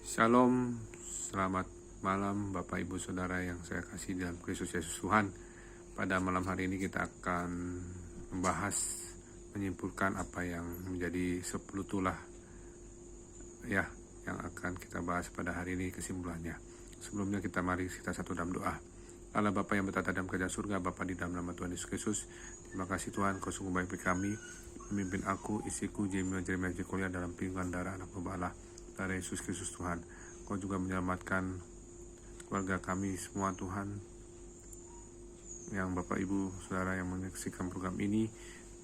Shalom, selamat malam Bapak Ibu Saudara yang saya kasih dalam Kristus Yesus Tuhan. Pada malam hari ini kita akan menyimpulkan apa yang menjadi 10 tulah ya, yang akan kita bahas pada hari ini kesimpulannya. Sebelumnya mari kita satu dalam doa. Allah Bapa yang bertata dalam kerajaan surga, Bapa di dalam nama Tuhan Yesus Kristus, terima kasih Tuhan, Kau sungguh baik bagi kami, memimpin aku, istriku, Jeremiah Jekulia dalam pinggan darah anak domba Allah dari Yesus Kristus Tuhan. Kau juga menyelamatkan keluarga kami semua Tuhan, yang Bapak Ibu Saudara yang menyaksikan program ini.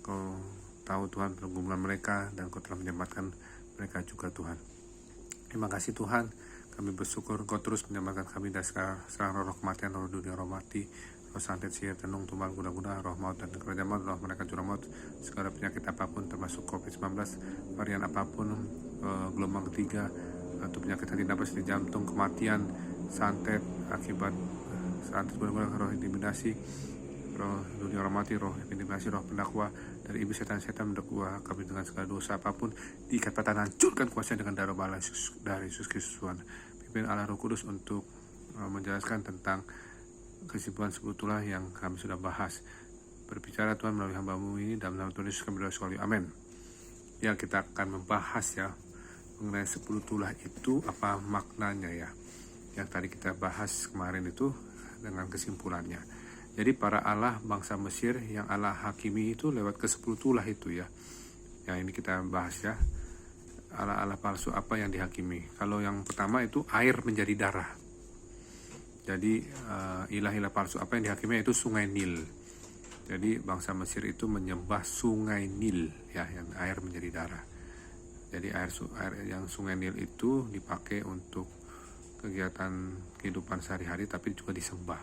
Kau tahu Tuhan pergumulan mereka dan Kau telah menyelamatkan mereka juga Tuhan. Terima kasih Tuhan, kami bersyukur Kau terus menyelamatkan kami dari serangan roh kematian, roh dunia, roh mati, roh santet, sihir, tenung, tumbal, guna-guna, roh maut dan kerajaan maut, roh mereka jurang maut, segala penyakit apapun termasuk COVID-19, varian apapun, gelombang ketiga, atau penyakit henti napas di jantung, kematian, santet akibat santet, guna-guna, roh intimidasi, roh dunia, roh mati, roh intimidasi, roh pendakwa dari iblis, setan mendakwa kami dengan segala dosa apapun, diikat patah, hancurkan kuasa dengan darah balas dari Yesus Kristus Tuhan. Pimpin Allah Roh Kudus untuk menjelaskan tentang kesimpulan sebetulnya yang kami sudah bahas. Berbicara Tuhan melalui hamba-Mu ini, dalam nama Tuhan Yesus kami berdoa sekali, amin. Ya, kita akan membahas ya mengenai 10 tulah itu apa maknanya ya, yang tadi kita bahas kemarin itu dengan kesimpulannya. Jadi para Allah bangsa Mesir yang Allah hakimi itu lewat ke 10 tulah itu ya, yang ini kita bahas ya. Allah palsu apa yang dihakimi? Kalau yang pertama itu air menjadi darah. Jadi ilah-ilah palsu apa yang dihakimi itu sungai Nil. Jadi bangsa Mesir itu menyembah sungai Nil ya, yang air menjadi darah. Jadi air yang sungai Nil itu dipakai untuk kegiatan kehidupan sehari-hari, tapi juga disembah.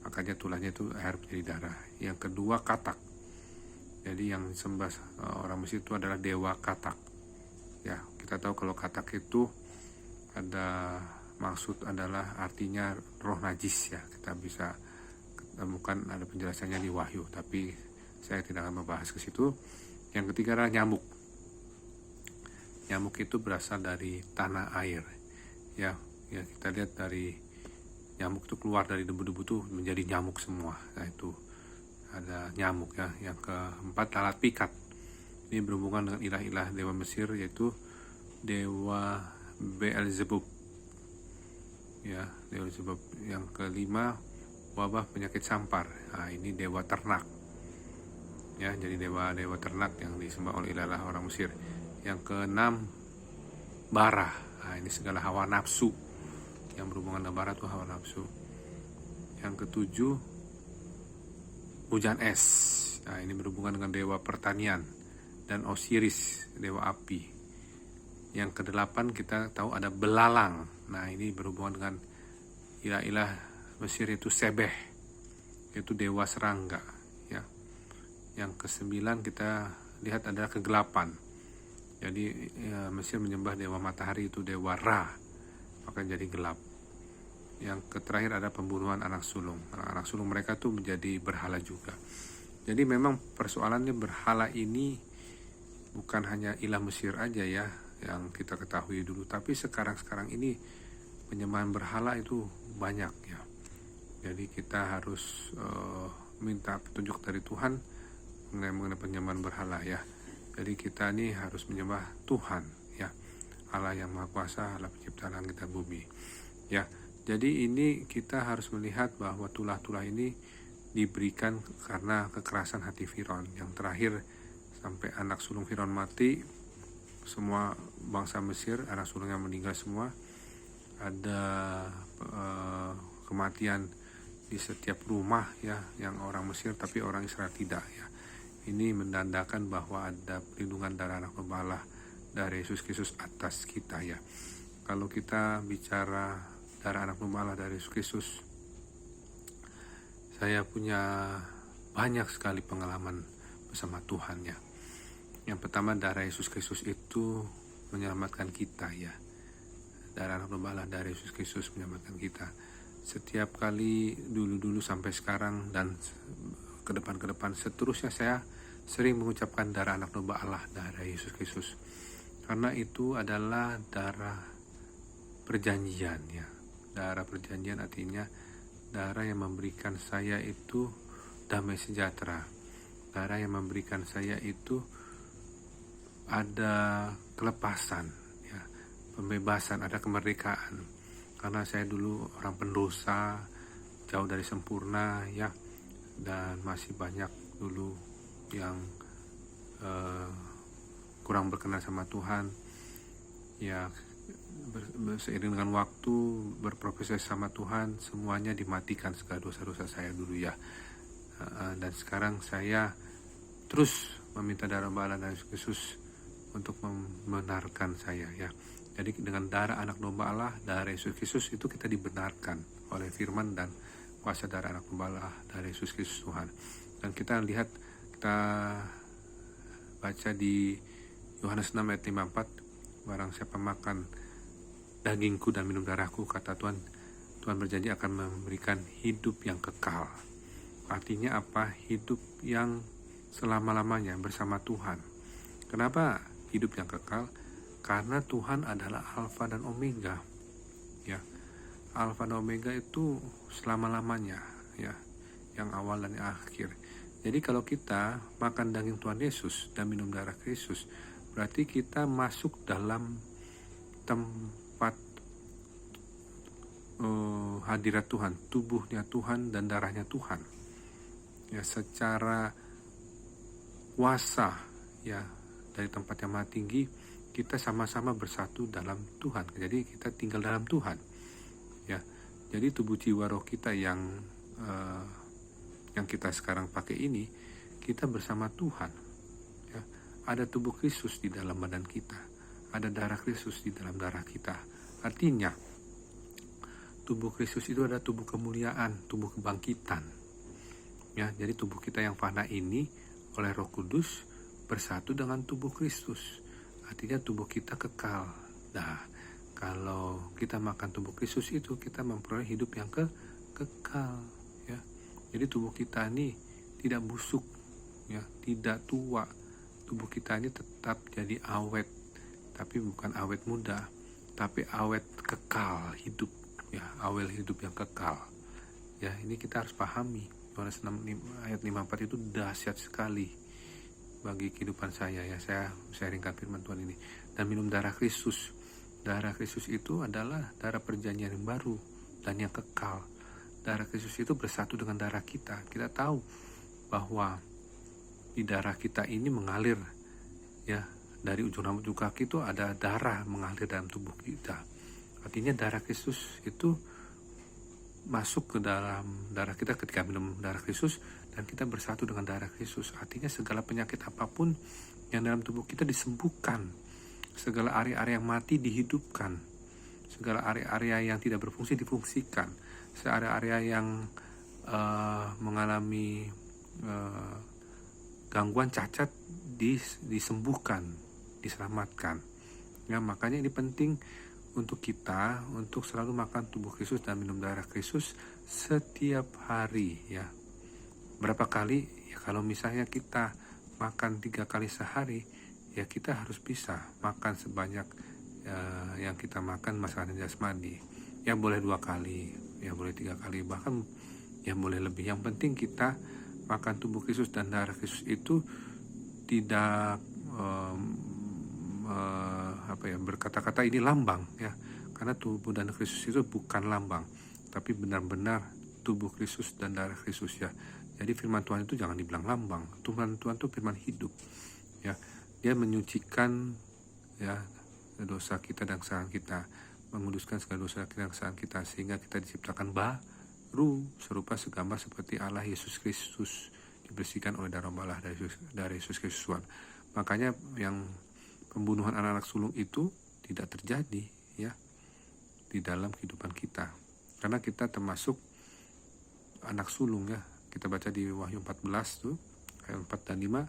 Makanya tulahnya itu air menjadi darah. Yang kedua katak. Jadi yang disembah orang Mesir itu adalah dewa katak. Ya, kita tahu kalau katak itu ada maksud adalah artinya roh najis ya. Kita bisa temukan ada penjelasannya di Wahyu, tapi saya tidak akan membahas ke situ. Yang ketiga adalah nyamuk. Nyamuk itu berasal dari tanah air. Ya kita lihat dari nyamuk itu keluar dari debu-debu itu menjadi nyamuk semua. Nah itu ada nyamuk ya. Yang keempat lalat pikat. Ini berhubungan dengan ilah-ilah dewa Mesir, yaitu dewa Beelzebub. Ya, Beelzebub. Yang kelima wabah penyakit sampar. Nah, ini dewa ternak. Ya, jadi dewa ternak yang disembah oleh ilah orang Mesir. Yang keenam bara. Nah, ini segala hawa nafsu. Yang berhubungan dengan bara itu hawa nafsu. Yang ketujuh hujan es. Nah, ini berhubungan dengan dewa pertanian. Dan Osiris, dewa api. Yang kedelapan kita tahu ada belalang. Nah, ini berhubungan dengan ilah-ilah Mesir itu Sebeh, yaitu dewa serangga ya. Yang kesembilan kita lihat adalah kegelapan. Jadi Mesir menyembah dewa matahari itu dewa Ra, maka jadi gelap. Yang terakhir ada pembunuhan anak sulung. Anak sulung mereka tuh menjadi berhala juga. Jadi memang persoalannya berhala ini bukan hanya ilah Mesir aja ya yang kita ketahui dulu, tapi sekarang ini penyembahan berhala itu banyak ya. Jadi kita harus minta petunjuk dari Tuhan mengenai penyembahan berhala ya. Jadi kita ini harus menyembah Tuhan ya, Allah yang Maha Kuasa, Allah pencipta langit dan bumi ya. Jadi ini kita harus melihat bahwa tulah-tulah ini diberikan karena kekerasan hati Firaun. Yang terakhir sampai anak sulung Firaun mati, semua bangsa Mesir anak sulungnya meninggal semua. Ada kematian di setiap rumah ya, yang orang Mesir, tapi orang Israel tidak ya. Ini menandakan bahwa ada perlindungan darah anak domba Allah dari Yesus Kristus atas kita ya. Kalau kita bicara darah anak domba Allah dari Yesus Kristus, saya punya banyak sekali pengalaman bersama Tuhan ya. Yang pertama, darah Yesus Kristus itu menyelamatkan kita ya. Darah anak domba Allah dari Yesus Kristus menyelamatkan kita. Setiap kali dulu sampai sekarang dan ke depan seterusnya, saya sering mengucapkan darah anak domba Allah dari Yesus Kristus. Karena itu adalah darah perjanjian ya. Darah perjanjian artinya darah yang memberikan saya itu damai sejahtera. Darah yang memberikan saya itu ada kelepasan ya, pembebasan, ada kemerdekaan. Karena saya dulu orang pendosa, jauh dari sempurna ya, dan masih banyak dulu yang kurang berkenan sama Tuhan ya. Seiring dengan waktu berproses sama Tuhan, semuanya dimatikan segala dosa-dosa saya dulu ya. Dan sekarang saya terus meminta darah Allah dan Yesus Kristus untuk membenarkan saya ya. Jadi dengan darah anak domba Allah, darah Yesus Kristus itu kita dibenarkan oleh firman dan kuasa darah anak domba Allah, darah Yesus Kristus Tuhan. Dan kita lihat, kita baca di Yohanes 6 ayat 54, barang siapa makan dagingku dan minum darahku, kata Tuhan, Tuhan berjanji akan memberikan hidup yang kekal. Artinya apa? Hidup yang selama-lamanya bersama Tuhan. Kenapa hidup yang kekal? Karena Tuhan adalah Alfa dan Omega ya. Alfa dan Omega itu selama-lamanya ya, yang awal dan yang akhir. Jadi kalau kita makan daging Tuhan Yesus dan minum darah Kristus, berarti kita masuk dalam tempat hadirat Tuhan, tubuhnya Tuhan dan darahnya Tuhan ya, secara kuasa ya, dari tempat yang maha tinggi kita sama-sama bersatu dalam Tuhan. Jadi kita tinggal dalam Tuhan ya. Jadi tubuh jiwa roh kita yang kita sekarang pakai ini, kita bersama Tuhan ya. Ada tubuh Kristus di dalam badan kita, ada darah Kristus di dalam darah kita. Artinya tubuh Kristus itu adalah tubuh kemuliaan, tubuh kebangkitan ya. Jadi tubuh kita yang fana ini oleh Roh Kudus bersatu dengan tubuh Kristus, artinya tubuh kita kekal. Nah, kalau kita makan tubuh Kristus itu, kita memperoleh hidup yang kekal ya. Jadi tubuh kita ini tidak busuk ya, tidak tua. Tubuh kita ini tetap jadi awet, tapi bukan awet muda, tapi awet kekal hidup ya, awet hidup yang kekal ya. Ini kita harus pahami. Yohanes 6 ayat 54 itu dahsyat sekali bagi kehidupan saya ya. Saya sharingkan firman Tuhan ini. Dan minum darah Kristus. Darah Kristus itu adalah darah perjanjian yang baru dan yang kekal. Darah Kristus itu bersatu dengan darah kita. Kita tahu bahwa di darah kita ini mengalir ya, dari ujung rambut ujung kaki itu ada darah mengalir dalam tubuh kita. Artinya darah Kristus itu masuk ke dalam darah kita ketika minum darah Kristus, dan kita bersatu dengan darah Kristus. Artinya segala penyakit apapun yang dalam tubuh kita disembuhkan, segala area-area yang mati dihidupkan, segala area-area yang tidak berfungsi difungsikan, segala area yang mengalami gangguan cacat disembuhkan, diselamatkan ya. Makanya ini penting untuk kita untuk selalu makan tubuh Kristus dan minum darah Kristus setiap hari ya. Berapa kali ya? Kalau misalnya kita makan 3 kali sehari ya, kita harus bisa makan sebanyak yang kita makan makanan jasmani ya. Boleh 2 kali ya, boleh 3 kali, bahkan ya boleh lebih. Yang penting kita makan tubuh Kristus dan darah Kristus itu tidak berkata-kata ini lambang ya. Karena tubuh dan Kristus itu bukan lambang, tapi benar-benar tubuh Kristus dan darah Kristus ya. Jadi firman Tuhan itu jangan dibilang lambang. Tuhan itu firman hidup ya. Dia menyucikan ya dosa kita dan kesalahan kita, menguduskan segala dosa kita dan kesalahan kita, sehingga kita diciptakan baru serupa segambar seperti Allah Yesus Kristus, dibersihkan oleh darah Allah dari Yesus Kristus Tuhan. Makanya yang pembunuhan anak-anak sulung itu tidak terjadi ya di dalam kehidupan kita, karena kita termasuk anak sulung ya. Kita baca di Wahyu 14 tuh ayat 4 dan 5,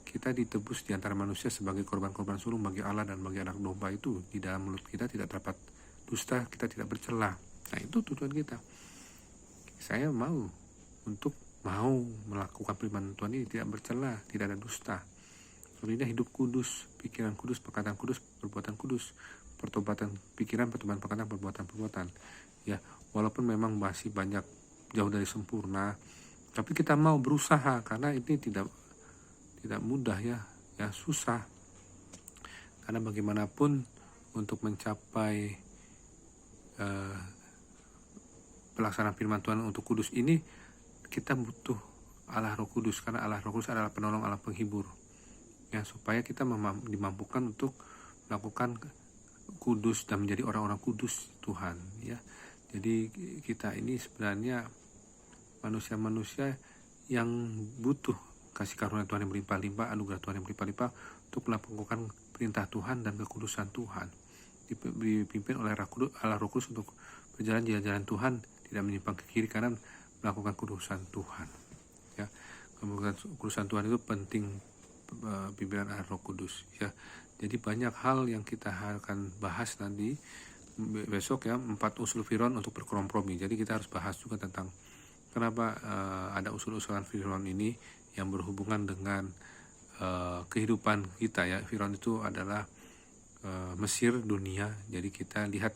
kita ditebus di antara manusia sebagai korban-korban sulung bagi Allah dan bagi anak domba itu. Di dalam mulut kita tidak terdapat dusta, kita tidak bercela. Nah, itu tujuan kita. Saya mau melakukan firman Tuhan ini tidak bercela, tidak ada dusta. Artinya hidup kudus, pikiran kudus, perkataan kudus, perbuatan kudus. pertobatan pikiran, pertobatan perbuatan. Ya, walaupun memang masih banyak jauh dari sempurna, tapi kita mau berusaha karena ini tidak mudah ya, susah. Karena bagaimanapun untuk mencapai pelaksanaan firman Tuhan untuk kudus ini, kita butuh Allah Roh Kudus, karena Allah Roh Kudus adalah penolong, Allah penghibur. Ya, supaya kita dimampukan untuk melakukan kudus dan menjadi orang-orang kudus Tuhan, ya. Jadi kita ini sebenarnya manusia-manusia yang butuh kasih karunia Tuhan yang berlimpah-limpah, anugerah Tuhan yang berlimpah-limpah untuk melakukan perintah Tuhan dan kekudusan Tuhan. Dipimpin oleh Allah Roh Kudus untuk berjalan di jalan Tuhan, tidak menyimpang ke kiri kanan, melakukan kudusan Tuhan. Ya, kudusan Tuhan itu penting, pimpinan Allah Roh Kudus. Ya, jadi banyak hal yang kita akan bahas nanti besok ya, 4 usul Firman untuk berkompromi. Jadi kita harus bahas juga tentang kenapa ada usul-usulan Firman ini yang berhubungan dengan kehidupan kita ya. Firman itu adalah Mesir dunia. Jadi kita lihat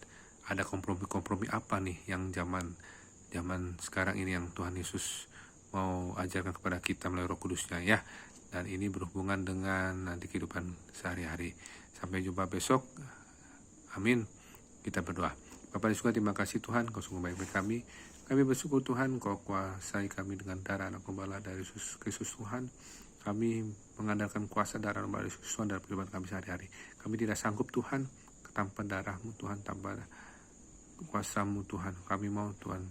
ada kompromi-kompromi apa nih yang zaman sekarang ini yang Tuhan Yesus mau ajarkan kepada kita melalui Roh Kudusnya ya. Dan ini berhubungan dengan nanti kehidupan sehari-hari. Sampai jumpa besok. Amin. Kita berdoa. Bapa di surga, terima kasih Tuhan, Kau sungguh baik bagi kami. Kami bersyukur Tuhan, Kau kuasai kami dengan darah Anak Gembala dari Yesus Kristus Tuhan. Kami mengandalkan kuasa darah Anak Yesus Tuhan dalam kehidupan kami sehari-hari. Kami tidak sanggup Tuhan tanpa darah-Mu Tuhan, tanpa kuasa-Mu Tuhan. Kami mau Tuhan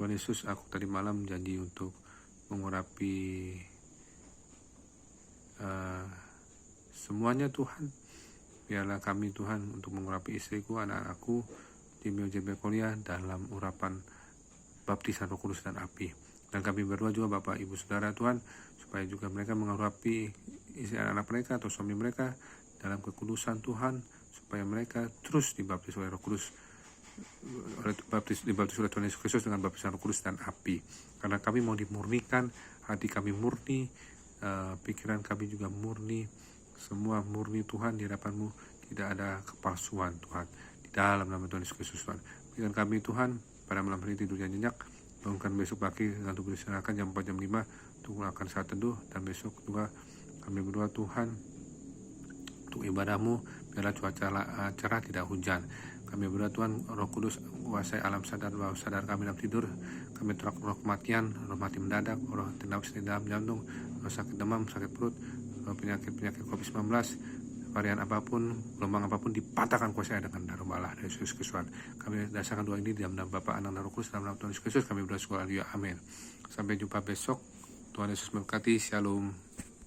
Yesus, aku tadi malam janji untuk mengurapi semuanya Tuhan. Biarlah kami Tuhan untuk mengurapi istriku, anak-anakku, Jemil Kuliah dalam urapan baptisan Roh Kudus dan api. Dan kami berdoa juga Bapak Ibu Saudara Tuhan, supaya juga mereka mengurapi istri anak-anak mereka atau suami mereka dalam kekudusan Tuhan, supaya mereka terus dibaptis oleh Roh Kudus, dibaptis oleh Tuhan Yesus Kristus dengan baptisan Roh Kudus dan api. Karena kami mau dimurnikan, hati kami murni, pikiran kami juga murni, semua murni Tuhan di hadapan-Mu, tidak ada kepalsuan Tuhan. Di dalam nama Tuhan Yesus Kristus Tuhan. Berikan kami Tuhan pada malam hari tidurnya nyenyak, bangunkan besok pagi dengan tubuh diserahkan jam 4 jam 5 untuk melakukan saat teduh. Dan besok juga kami berdoa Tuhan untuk ibadah-Mu, biarlah cuaca cerah tidak hujan. Kami berdoa Tuhan, Roh Kudus kuasai alam sadar bawah sadar kami dalam tidur. Kami tolak roh kematian, roh mati mendadak, roh tendang di dalam jantung, roh sakit demam, sakit perut, roh penyakit COVID-19, varian apapun, gelombang apapun dipatahkan kuasa dengan darah Allah dari Yesus Kristus. Kami dasarkan doa ini dalam nama Bapa, Anak, dan Roh Kudus, dalam nama Tuhan Yesus Kristus. Kami berdoa sekali. Amin. Sampai jumpa besok. Tuhan Yesus memberkati. Shalom.